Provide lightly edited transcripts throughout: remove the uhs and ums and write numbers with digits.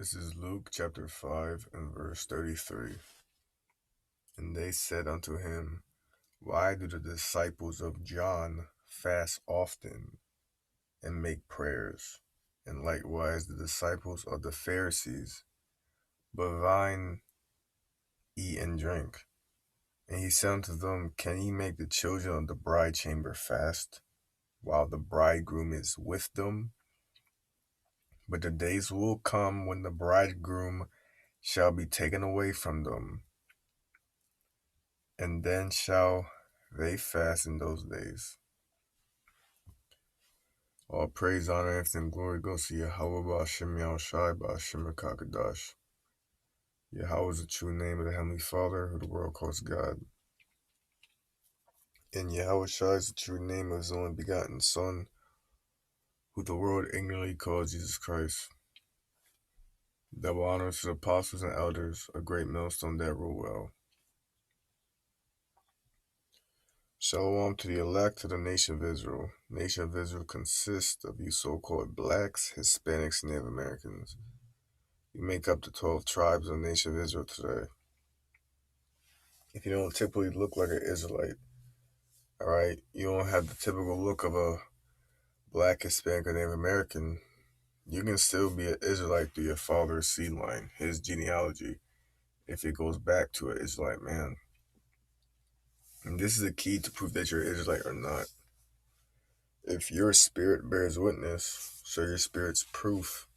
This is Luke chapter 5 and verse 33. And they said unto him, Why do the disciples of John fast often and make prayers? And likewise the disciples of the Pharisees, but thine eat and drink. And he said unto them, Can ye make the children of the bride chamber fast, while the bridegroom is with them? But the days will come when the bridegroom shall be taken away from them, and then shall they fast in those days. All praise, honor, and glory goes to Yahweh Ba'Shem Yahushai Ba'Shem Kakadash. Yahweh is the true name of the Heavenly Father, who the world calls God. And Yahushai is the true name of His only begotten Son, who the world ignorantly calls Jesus Christ. Double honors to the apostles and elders, a great millstone that rule well. Shalom to the elect of the nation of Israel. Nation of Israel consists of you so-called blacks, Hispanics, and Native Americans. You make up the 12 tribes of the nation of Israel today. If you don't typically look like an Israelite, alright, you don't have the typical look of a black, Hispanic, or Native American, you can still be an Israelite through your father's seed line, his genealogy, if it goes back to an Israelite man. And this is the key to prove that you're Israelite or not. If your spirit bears witness, so your spirit's proof,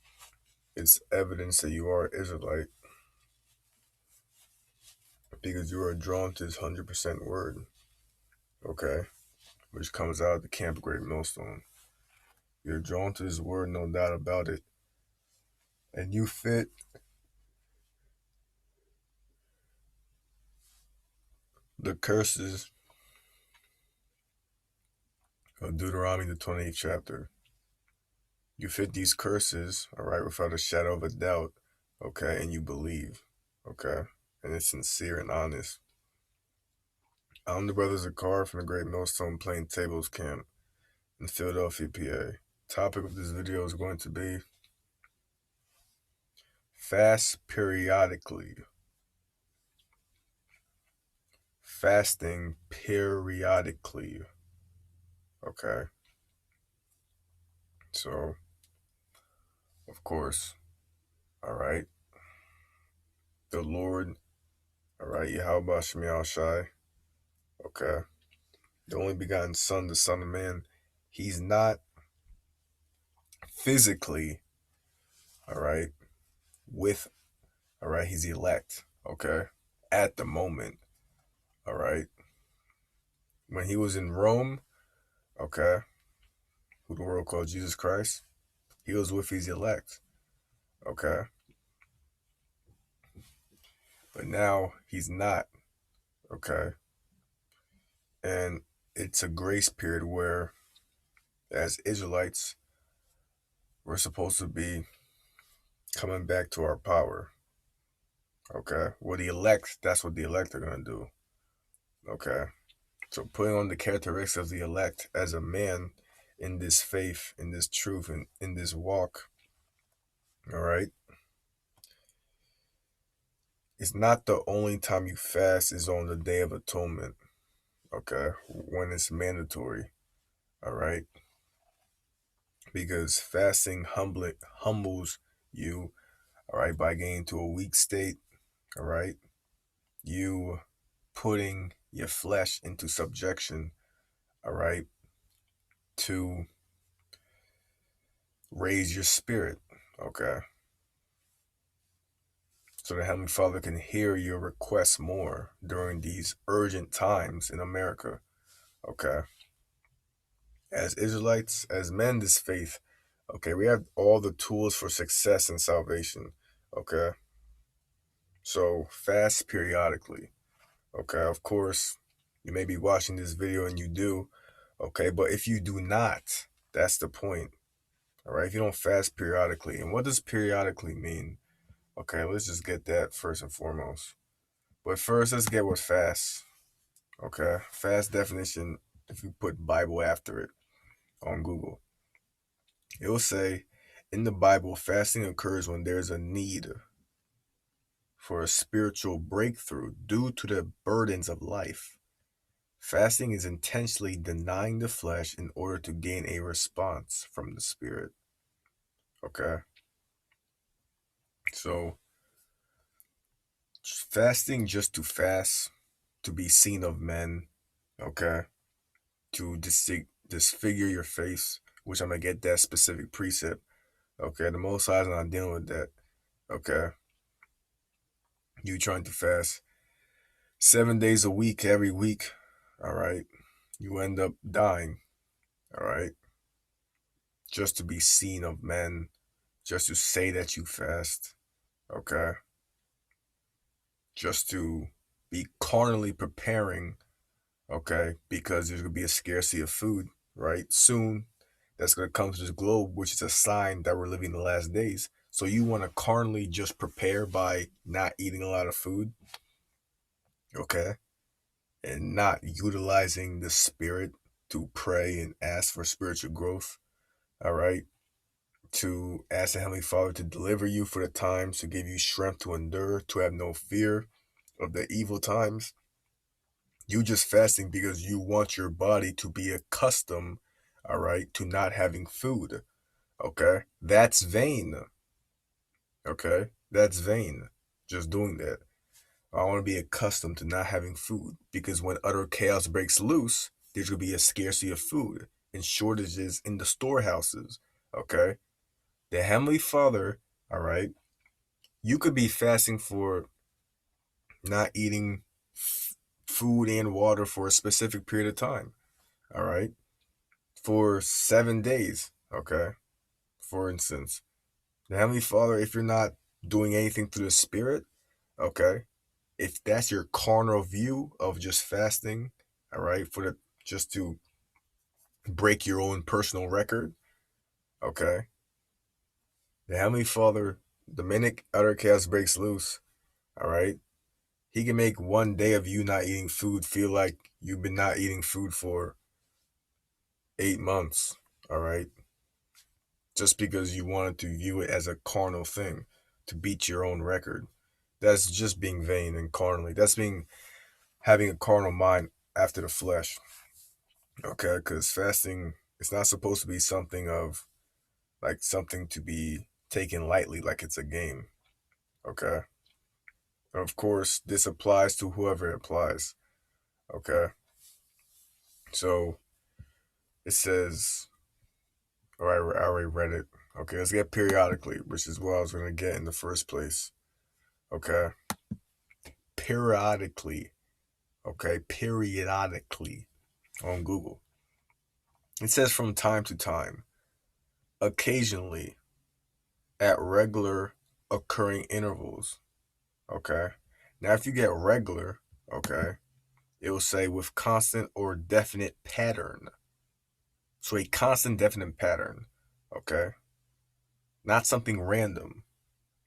it's evidence that you are Israelite, because you are drawn to His 100% word, okay, which comes out of the camp of Great Millstone. You're drawn to His word, no doubt about it, and you fit the curses of Deuteronomy, the 28th chapter. You fit these curses, all right, without a shadow of a doubt, okay, and you believe, okay, and it's sincere and honest. I'm the brother Zakar from the Great Millstone Playing Tables Camp in Philadelphia, PA. Topic of this video is going to be fast periodically. Fasting periodically. Okay. So, of course, all right, the Lord, all right, Yahweh Shemiah Shai, okay, the only begotten Son, the Son of Man, He's not physically, all right, He's elect, okay, at the moment, all right. When He was in Rome, okay, who the world called Jesus Christ, He was with His elect, okay. But now He's not, okay. And it's a grace period where, as Israelites, we're supposed to be coming back to our power, okay? Well, the elect, that's what the elect are going to do, okay? So putting on the characteristics of the elect as a man in this faith, in this truth, and in this walk, all right? It's not the only time you fast is on the Day of Atonement, okay? When it's mandatory, all right? Because fasting humbles you, all right, by getting to a weak state, all right? You putting your flesh into subjection, all right, to raise your spirit, okay? So the Heavenly Father can hear your requests more during these urgent times in America, okay? As Israelites, as men, this faith, okay, we have all the tools for success and salvation, okay? So fast periodically, okay? Of course, you may be watching this video and you do, okay? But if you do not, that's the point, all right? If you don't fast periodically. And what does periodically mean? Okay, let's just get that first and foremost. But first, let's get what fast, okay? Fast definition, if you put Bible after it on Google, it will say In the Bible, fasting occurs when there's a need for a spiritual breakthrough due to the burdens of life. Fasting is intentionally denying the flesh in order to gain a response from the spirit. Okay? So, fasting just to fast, to be seen of men, okay? To disfigure your face, which I'm going to get that specific precept. Okay? The Most High is not dealing with that. Okay? You trying to fast 7 days a week, every week, all right? You end up dying, all right? Just to be seen of men, just to say that you fast, okay? Just to be carnally preparing, okay? Because there's going to be a scarcity of food, right? Soon, that's going to come to this globe, which is a sign that we're living in the last days. So you want to carnally just prepare by not eating a lot of food, okay? And not utilizing the spirit to pray and ask for spiritual growth, all right? To ask the Heavenly Father to deliver you for the times, to give you strength to endure, to have no fear of the evil times. You just fasting because you want your body to be accustomed, all right, to not having food, okay? That's vain, okay? That's vain, just doing that. I want to be accustomed to not having food because when utter chaos breaks loose, there's going to be a scarcity of food and shortages in the storehouses, okay? The Heavenly Father, all right, you could be fasting for not eating food and water for a specific period of time, all right, for 7 days, okay, for instance. The Heavenly Father, if you're not doing anything through the Spirit, okay, if that's your carnal view of just fasting, all right, for the just to break your own personal record, okay, the Heavenly Father, the minute utter chaos breaks loose, all right, He can make one day of you not eating food feel like you've been not eating food for 8 months, all right? Just because you wanted to view it as a carnal thing to beat your own record. That's just being vain and carnally. That's being having a carnal mind after the flesh, okay? Because fasting is not supposed to be something of like something to be taken lightly, like it's a game, okay? And of course, this applies to whoever it applies, okay? So it says, all right, I already read it. Okay, let's get periodically, which is what I was going to get in the first place. Okay, periodically. Okay, periodically on Google. It says from time to time, occasionally, at regular occurring intervals. Okay, now if you get regular, okay, it will say with constant or definite pattern. So a constant, definite pattern. Okay, not something random,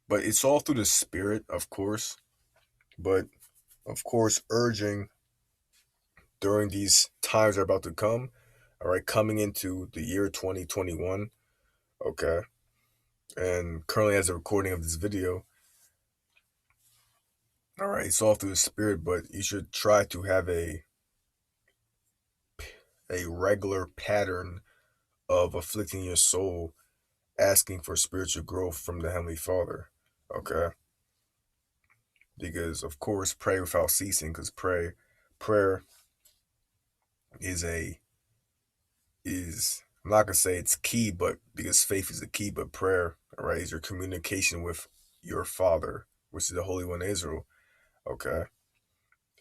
but it's all through the spirit, of course. But of course, urging during these times are about to come, all right, coming into the year 2021, okay, and currently as a recording of this video, all right, it's all through the spirit, but you should try to have a regular pattern of afflicting your soul, asking for spiritual growth from the Heavenly Father, okay, because of course, pray without ceasing, because prayer is I'm not gonna say it's key, but because faith is the key, but prayer, all right, is your communication with your Father, which is the Holy One of Israel. Okay.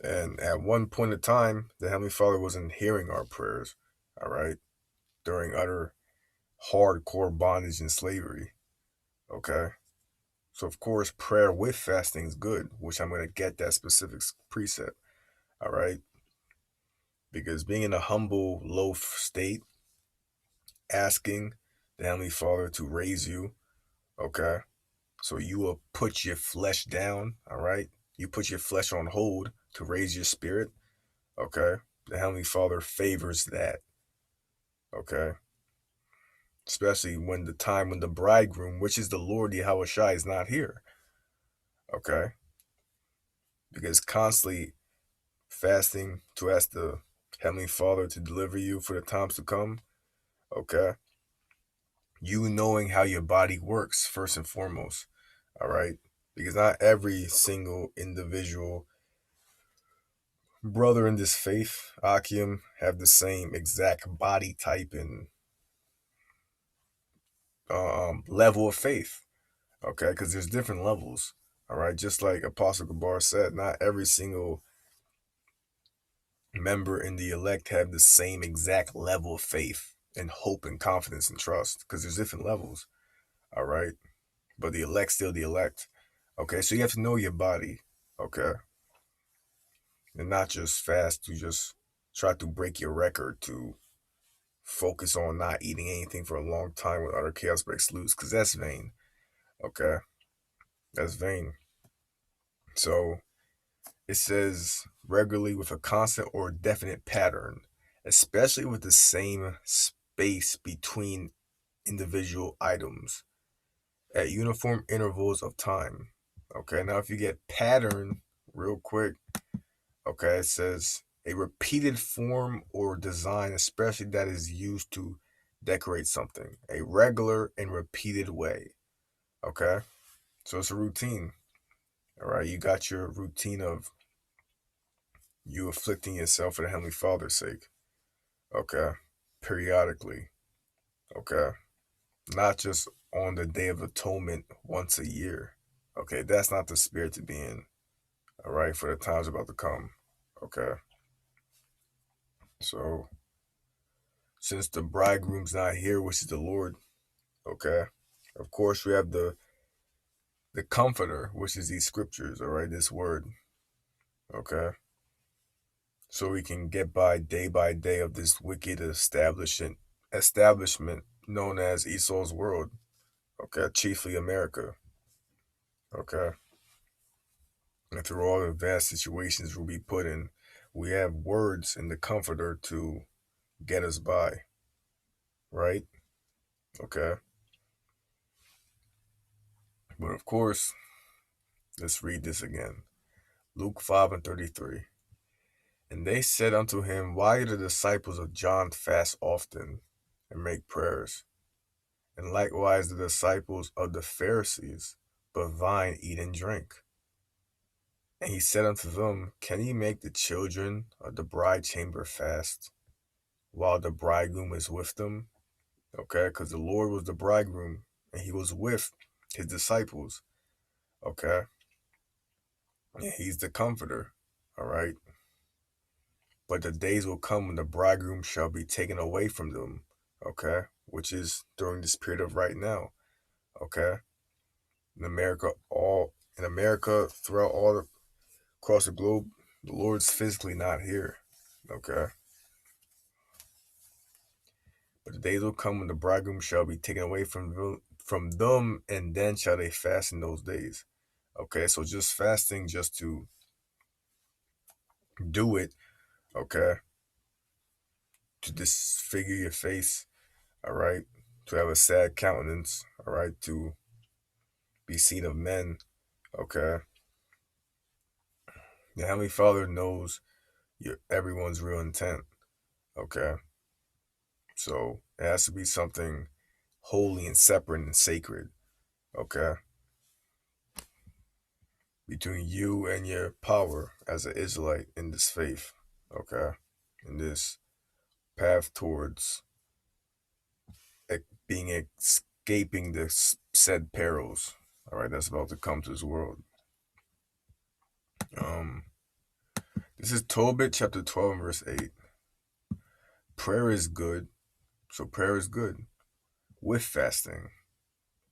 And at one point in time, the Heavenly Father wasn't hearing our prayers, all right, during utter hardcore bondage and slavery. Okay. So of course prayer with fasting is good, which I'm gonna get that specific precept. All right. Because being in a humble, low state, asking the Heavenly Father to raise you, okay? So you will put your flesh down, all right? You put your flesh on hold to raise your spirit, okay? The Heavenly Father favors that, okay? especially when the bridegroom, which is the Lord Yahweh Shai, is not here. Okay, because constantly fasting to ask the Heavenly Father to deliver you for the times to come. Okay, you knowing how your body works first and foremost. All right, because not every single individual brother in this faith, Akim, have the same exact body type and level of faith. Okay, because there's different levels. All right, just like Apostle Gabar said, not every single member in the elect have the same exact level of faith and hope and confidence and trust, because there's different levels. All right, but the elect still the elect. Okay, so you have to know your body. Okay, and not just fast to just try to break your record to focus on not eating anything for a long time when utter chaos breaks loose, because that's vain. Okay, that's vain. So it says regularly with a constant or definite pattern, especially with the same space between individual items at uniform intervals of time. Okay, now if you get pattern real quick, okay, it says a repeated form or design, especially that is used to decorate something, a regular and repeated way. Okay, so it's a routine. All right, you got your routine of you afflicting yourself for the Heavenly Father's sake. Okay, periodically. Okay, not just on the Day of Atonement once a year. Okay, that's not the spirit to be in. All right, for the times about to come. Okay, so since the bridegroom's not here, which is the Lord, okay, of course we have the comforter, which is these scriptures, all right, this word, okay, so we can get by day of this wicked establishment known as Esau's world, okay, chiefly America, okay, and through all the vast situations we'll be put in, we have words in the comforter to get us by, right? Okay, but of course, let's read this again. Luke 5:33. And they said unto him, why do the disciples of John fast often and make prayers? And likewise the disciples of the Pharisees, but thine eat and drink. And he said unto them, can ye make the children of the bride chamber fast, while the bridegroom is with them? Okay, because the Lord was the bridegroom, and he was with his disciples. Okay, and he's the comforter. All right. But the days will come when the bridegroom shall be taken away from them, okay, which is during this period of right now, okay. In America, throughout across the globe, the Lord's physically not here, okay. But the days will come when the bridegroom shall be taken away from them, and then shall they fast in those days. Okay, so just fasting just to do it, okay, to disfigure your face, all right, to have a sad countenance, all right, to be seen of men, okay. The Heavenly Father knows everyone's real intent, okay. So it has to be something holy and separate and sacred, okay, between you and your power as an Israelite in this faith, okay, in this path towards being escaping the said perils, all right, that's about to come to this world. Um, this is Tobit chapter 12 and verse 8. Prayer is good, so prayer is good with fasting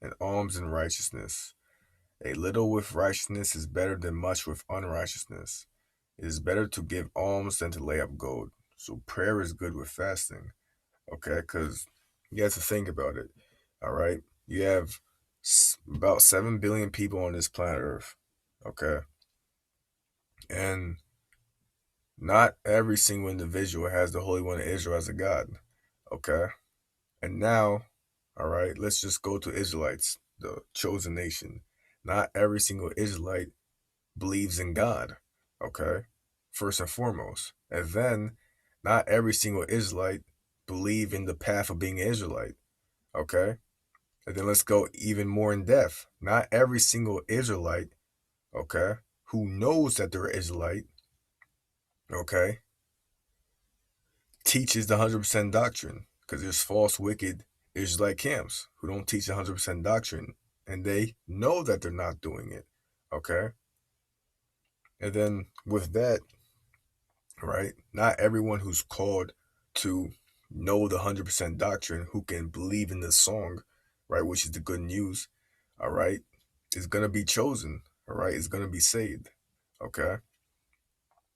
and alms and righteousness. A little with righteousness is better than much with unrighteousness. It is better to give alms than to lay up gold. So prayer is good with fasting, okay? Because you have to think about it, all right? You have about 7 billion people on this planet Earth, okay? And not every single individual has the Holy One of Israel as a God, okay? And now All right, let's just go to Israelites, the chosen nation. Not every single Israelite believes in God, okay? First and foremost. And then not every single Israelite believe in the path of being an Israelite, okay? And then let's go even more in depth. Not every single Israelite, okay, who knows that they're an Israelite, okay, teaches the 100% doctrine, because there's false, wicked Israelite camps who don't teach the 100% doctrine, and they know that they're not doing it, okay? And then with that, right, not everyone who's called to know the 100% doctrine, who can believe in the song, right, which is the good news, all right, is going to be chosen, all right, is going to be saved, okay?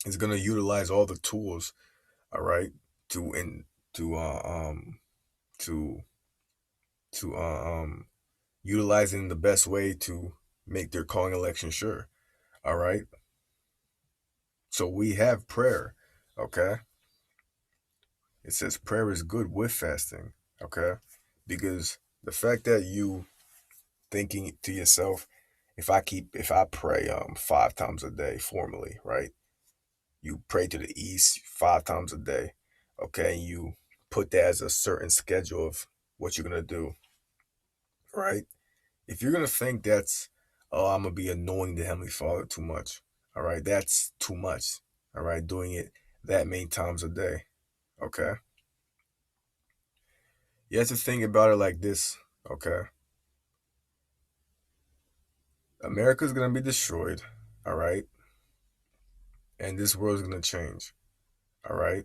Is going to utilize all the tools, all right, to in to to to utilize it in the best way to make their calling election sure. All right. So we have prayer. Okay. It says prayer is good with fasting. Okay. Because the fact that you thinking to yourself, if I pray 5 times a day formally, right? You pray to the east 5 times a day. Okay, and you put that as a certain schedule of what you're gonna do, right? If you're gonna think that's, oh, I'm gonna be annoying the Heavenly Father too much, all right, that's too much, all right, doing it that many times a day, okay? You have to think about it like this, okay? America's gonna be destroyed, all right, and this world's gonna change, all right?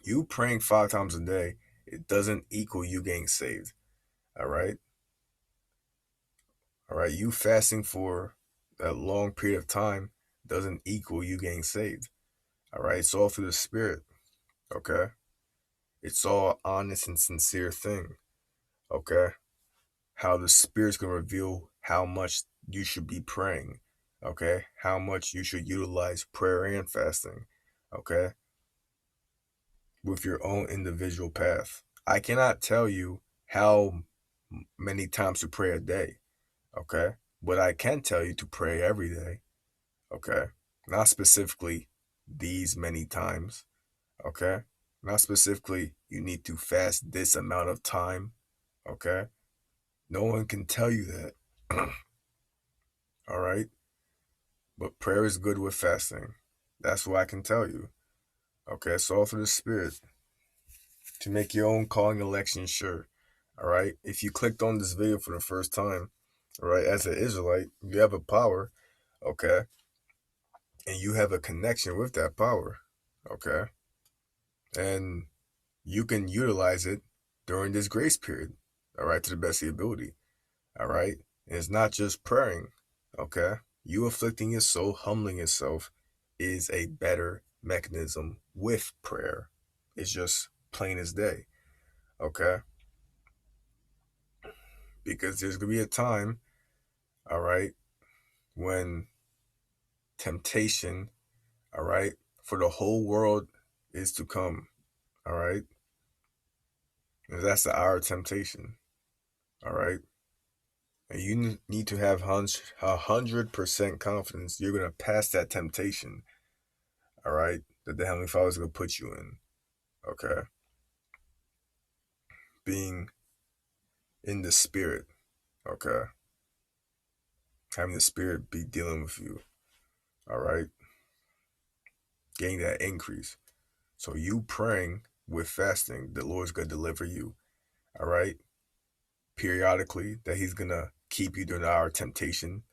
You praying 5 times a day, it doesn't equal you getting saved, all right? All right, you fasting for a long period of time doesn't equal you getting saved, all right? It's all through the Spirit, okay? It's all honest and sincere thing, okay? How the Spirit's gonna reveal how much you should be praying, okay? How much you should utilize prayer and fasting, okay? With your own individual path. I cannot tell you how many times to pray a day, okay? But I can tell you to pray every day, okay? Not specifically these many times, okay? Not specifically you need to fast this amount of time, okay? No one can tell you that. All right? But prayer is good with fasting. That's what I can tell you. Okay, it's all through the Spirit to make your own calling election sure. All right? If you clicked on this video for the first time, all right, as an Israelite, you have a power, okay? And you have a connection with that power, okay? And you can utilize it during this grace period, all right, to the best of your ability, all right? And it's not just praying, okay? You afflicting your soul, humbling yourself is a better mechanism with prayer. It's just plain as day, okay? Because there's going to be a time, all right, when temptation, all right, for the whole world is to come, all right? And that's the hour of temptation, all right? And you need to have 100% confidence you're going to pass that temptation, all right, that the Heavenly Father is going to put you in, okay? Being in the Spirit, okay? Having the Spirit be dealing with you, all right? Getting that increase. So you praying with fasting, the Lord's going to deliver you, all right? Periodically, that He's going to keep you during our temptation,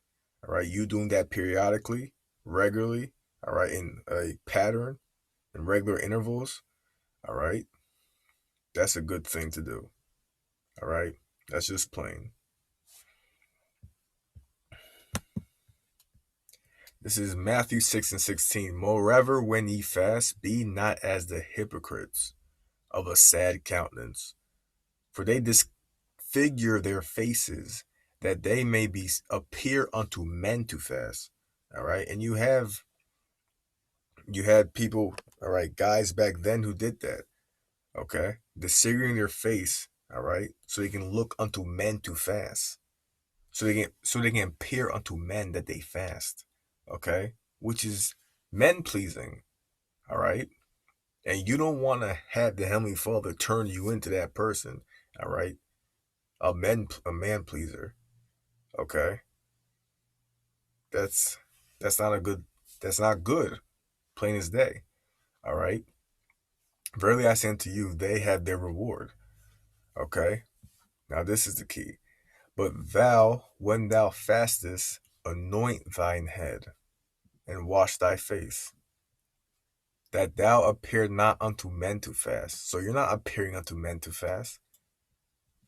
all right? You doing that periodically, regularly, all right, in a pattern, in regular intervals, all right? That's a good thing to do, all right? That's just plain. This is Matthew 6:16. Moreover, when ye fast, be not as the hypocrites of a sad countenance, for they disfigure their faces, that they may be appear unto men to fast. All right, and you had people, all right, guys back then who did that. Okay, disfiguring their face, all right? So they can look unto men to fast. So they can appear unto men that they fast, okay? Which is men pleasing, all right? And you don't want to have the Heavenly Father turn you into that person, all right? A man pleaser, okay? That's that's not a good that's not good, plain as day, all right? Verily I say unto you, they have their reward, okay? Now this is the key. But thou, when thou fastest, anoint thine head and wash thy face, that thou appear not unto men to fast. So you're not appearing unto men to fast,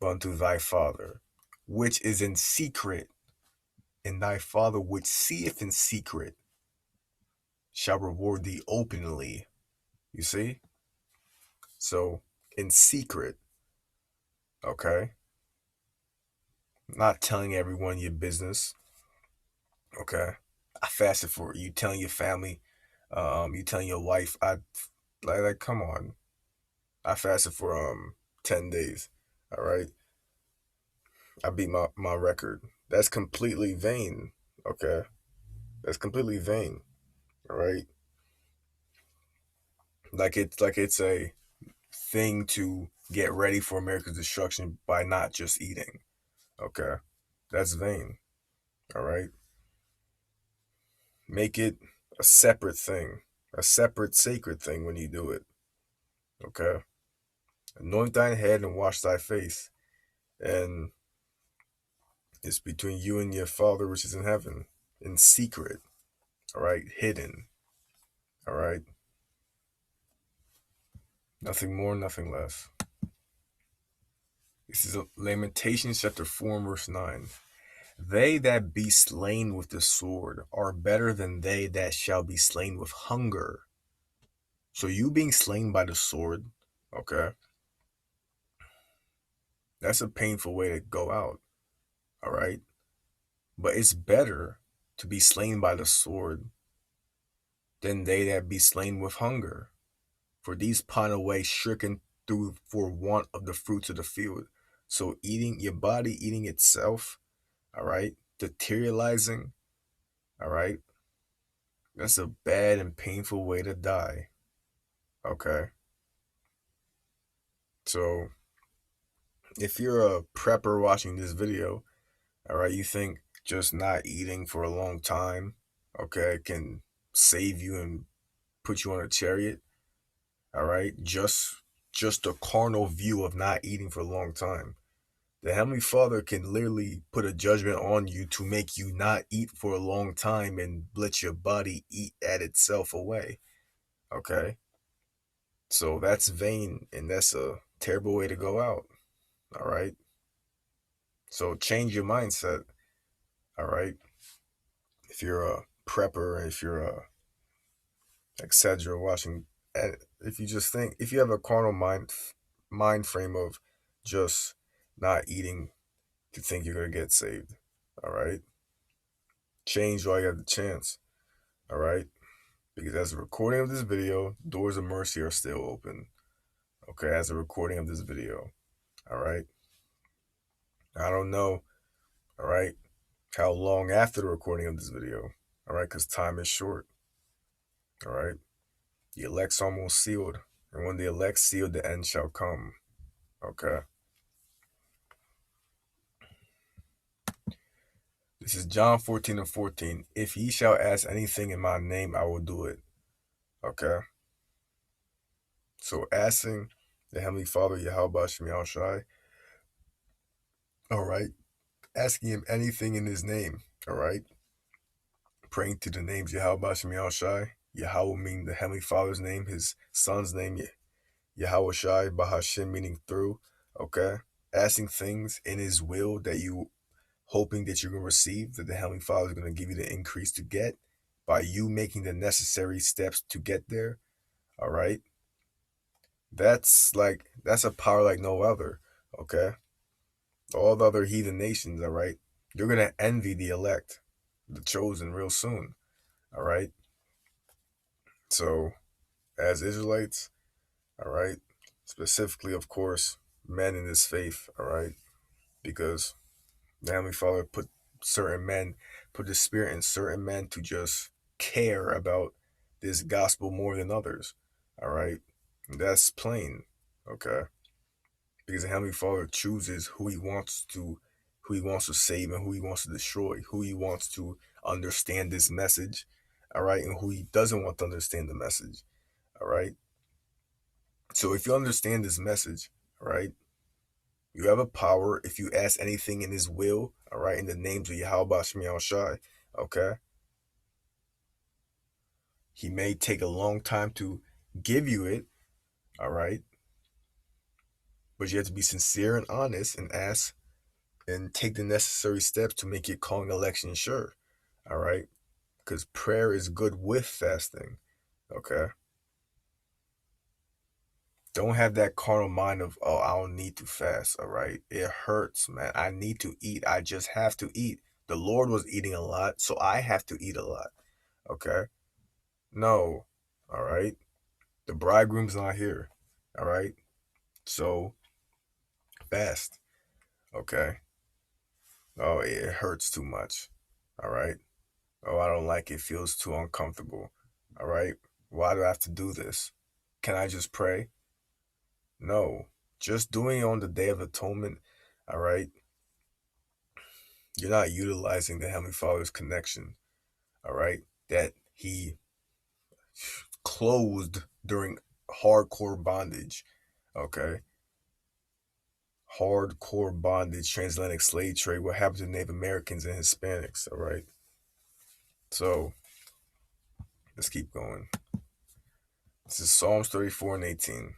but unto thy Father, which is in secret, and thy Father which seeth in secret shall reward thee openly. You see? So in secret, okay? Not telling everyone your business, okay? I fasted for it. You telling your family, you telling your wife, like come on. I fasted for 10 days. All right. I beat my record. That's completely vain. Okay. That's completely vain. All right. Like it's a thing to get ready for America's destruction by not just eating. Okay. That's vain. All right. Make it a separate thing, a separate sacred thing when you do it. Okay. Anoint thine head and wash thy face. And it's between you and your Father which is in heaven, in secret. All right. Hidden. All right. Nothing more, nothing less. This is Lamentations chapter 4 and verse 9. They that be slain with the sword are better than they that shall be slain with hunger. So you being slain by the sword, okay, that's a painful way to go out, all right? But it's better to be slain by the sword than they that be slain with hunger. For these pine away stricken through for want of the fruits of the field. So eating your body, eating itself, all right, deteriorizing, all right, that's a bad and painful way to die, okay? So if you're a prepper watching this video, all right, you think just not eating for a long time, okay, can save you and put you on a chariot, all right? Just a carnal view of not eating for a long time. The Heavenly Father can literally put a judgment on you to make you not eat for a long time and let your body eat at itself away. Okay? So that's vain and that's a terrible way to go out. All right? So change your mindset. All right? If you're a prepper, if you're a etc. watching, and if you just think, if you have a carnal mind frame of just not eating to think you're going to get saved. All right? Change while you have the chance. All right? Because as a recording of this video, doors of mercy are still open. Okay, as a recording of this video. All right? I don't know, all right, how long after the recording of this video. All right, because time is short. All right? The elect's almost sealed. And when the elect's sealed, the end shall come. Okay? This is John 14 and 14. If ye shall ask anything in my name, I will do it. Okay? So asking the Heavenly Father, Yahweh Shemi Shai, all right? Asking him anything in his name, all right? Praying to the names Yahweh Shemi Shai. Yahweh meaning the Heavenly Father's name, his son's name, Yahweh Shai, Bahashim meaning through, okay? Asking things in his will that you hoping that you're going to receive, that the Heavenly Father is going to give you the increase to get by you making the necessary steps to get there, all right? That's a power like no other, okay? All the other heathen nations, all right? You're going to envy the elect, the chosen real soon, all right? So, as Israelites, all right, specifically, of course, men in this faith, all right? Because the Heavenly Father put the spirit in certain men to just care about this gospel more than others, all right? And that's plain, okay? Because the Heavenly Father chooses who he wants to save and who he wants to destroy, who he wants to understand this message, all right, and who he doesn't want to understand the message, all right. So if you understand this message, all right, you have a power if you ask anything in his will, all right, in the names of Yahweh Shem Shai, okay. He may take a long time to give you it, all right, but you have to be sincere and honest and ask and take the necessary steps to make your calling election sure. All right. Because prayer is good with fasting. Okay. Don't have that carnal mind of, oh, I don't need to fast. All right. It hurts, man. I need to eat. I just have to eat. The Lord was eating a lot, so I have to eat a lot. Okay. No. All right. The bridegroom's not here. All right. So fast. Okay. Oh, it hurts too much. All right. Oh, I don't like it. It feels too uncomfortable. All right. Why do I have to do this? Can I just pray? No. Just doing it on the Day of Atonement, all right, you're not utilizing the Heavenly Father's connection, all right, that he closed during hardcore bondage, okay? Hardcore bondage, transatlantic slave trade, what happened to Native Americans and Hispanics, all right? So, let's keep going. This is Psalms 34 and 18.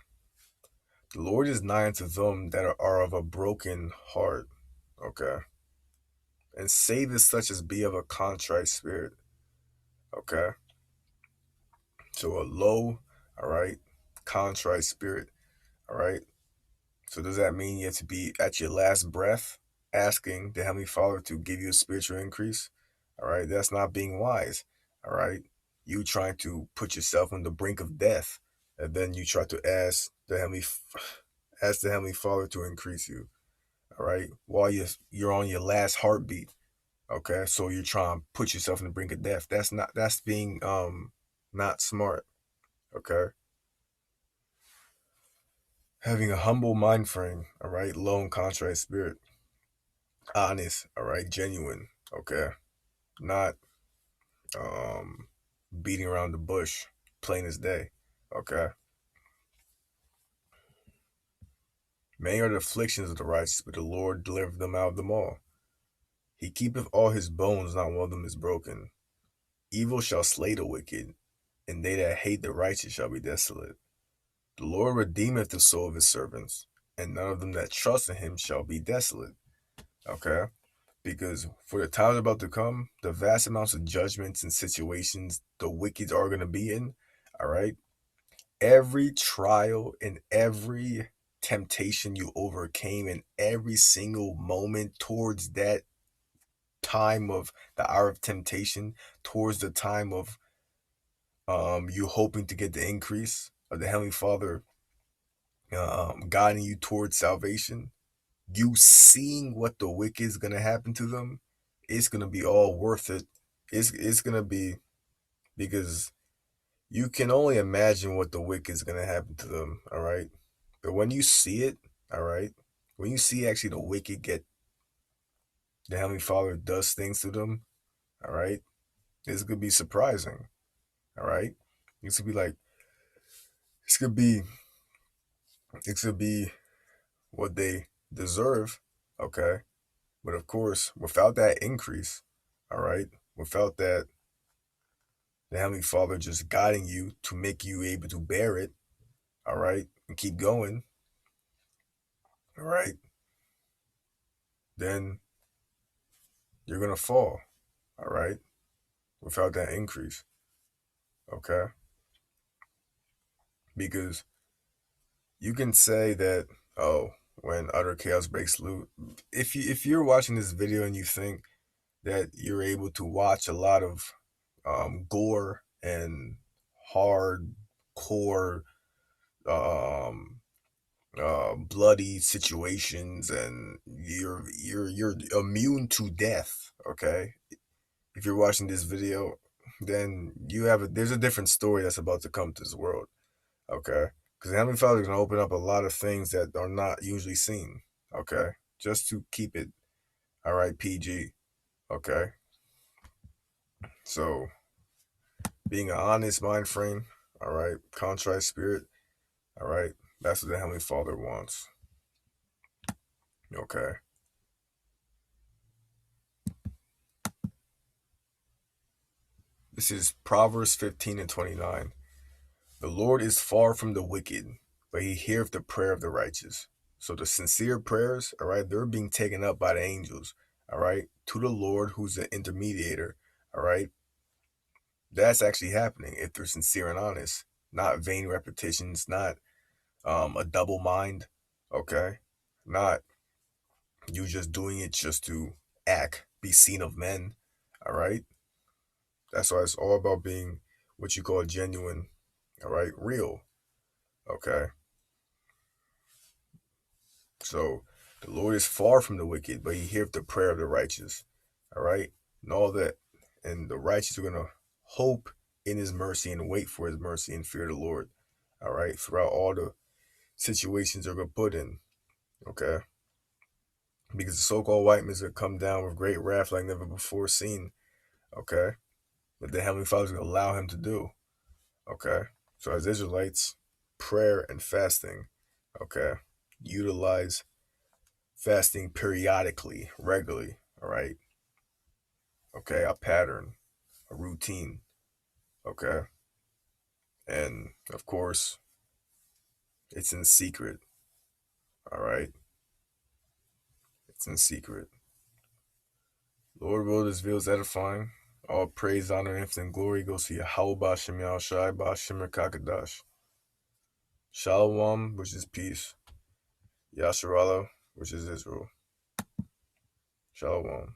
The Lord is nigh unto them that are of a broken heart, okay? And saveth such as be of a contrite spirit, okay? So a low, all right, contrite spirit, all right? So does that mean you have to be at your last breath asking the Heavenly Father to give you a spiritual increase? All right, that's not being wise, all right? You trying to put yourself on the brink of death, and then you try to ask the Heavenly Father to increase you, all right? While you're on your last heartbeat, okay? So you're trying to put yourself on the brink of death. That's being not smart, okay? Having a humble mind frame, all right? Lone contrite spirit, honest, all right? Genuine, okay? Not beating around the bush, plain as day, okay? Many are the afflictions of the righteous, but the Lord delivered them out of them all. He keepeth all his bones, not one of them is broken. Evil shall slay the wicked, and they that hate the righteous shall be desolate. The Lord redeemeth the soul of his servants, and none of them that trust in him shall be desolate. Okay? Because for the times about to come, the vast amounts of judgments and situations the wicked are going to be in, all right? Every trial and every temptation you overcame in every single moment towards that time of the hour of temptation, towards the time of you hoping to get the increase of the Heavenly Father guiding you towards salvation, you seeing what the wicked is gonna happen to them, it's gonna be all worth it. It's gonna be, because you can only imagine what the wicked is gonna happen to them, all right? But when you see it, all right, when you see actually the wicked get the Heavenly Father does things to them, all right, it's gonna be surprising, all right? It's gonna be like it's gonna be it's gonna be what they deserve, okay? But of course, without that increase, all right, without that, the Heavenly Father just guiding you to make you able to bear it, all right, and keep going, all right, then you're going to fall, all right, without that increase, okay? Because you can say that, oh, when utter chaos breaks loose, if you're watching this video and you think that you're able to watch a lot of gore and hardcore bloody situations, and you're immune to death. Okay, if you're watching this video, then there's a different story that's about to come to this world. Okay, because the Heavenly Father is going to open up a lot of things that are not usually seen. Okay, just to keep it all right, PG. Okay, so being an honest mind frame, all right, contrite spirit, all right, that's what the Heavenly Father wants. Okay. This is Proverbs 15 and 29. The Lord is far from the wicked, but he heareth the prayer of the righteous. So the sincere prayers, all right, they're being taken up by the angels, all right, to the Lord who's the intermediator, all right. That's actually happening if they're sincere and honest, not vain repetitions, not a double mind, okay, not you just doing it just to be seen of men, all right. That's why it's all about being what you call genuine, all right, real, okay. So the Lord is far from the wicked, but he heareth the prayer of the righteous. All right. And all that. And the righteous are gonna hope in his mercy and wait for his mercy and fear the Lord. All right. Throughout all the situations they're gonna put in. Okay. Because the so-called white men are gonna come down with great wrath like never before seen. Okay. But the Heavenly Father's gonna allow him to do. Okay. So as Israelites, prayer and fasting, okay, utilize fasting periodically, regularly, all right? Okay, a pattern, a routine, okay? And of course, it's in secret, all right? It's in secret. Lord will this veil is edifying. All praise, honor, and glory goes to Yahweh Bashem Yahushai Bashem Kakadash. Shalom, which is peace. Yasharallah, which is Israel. Shalom.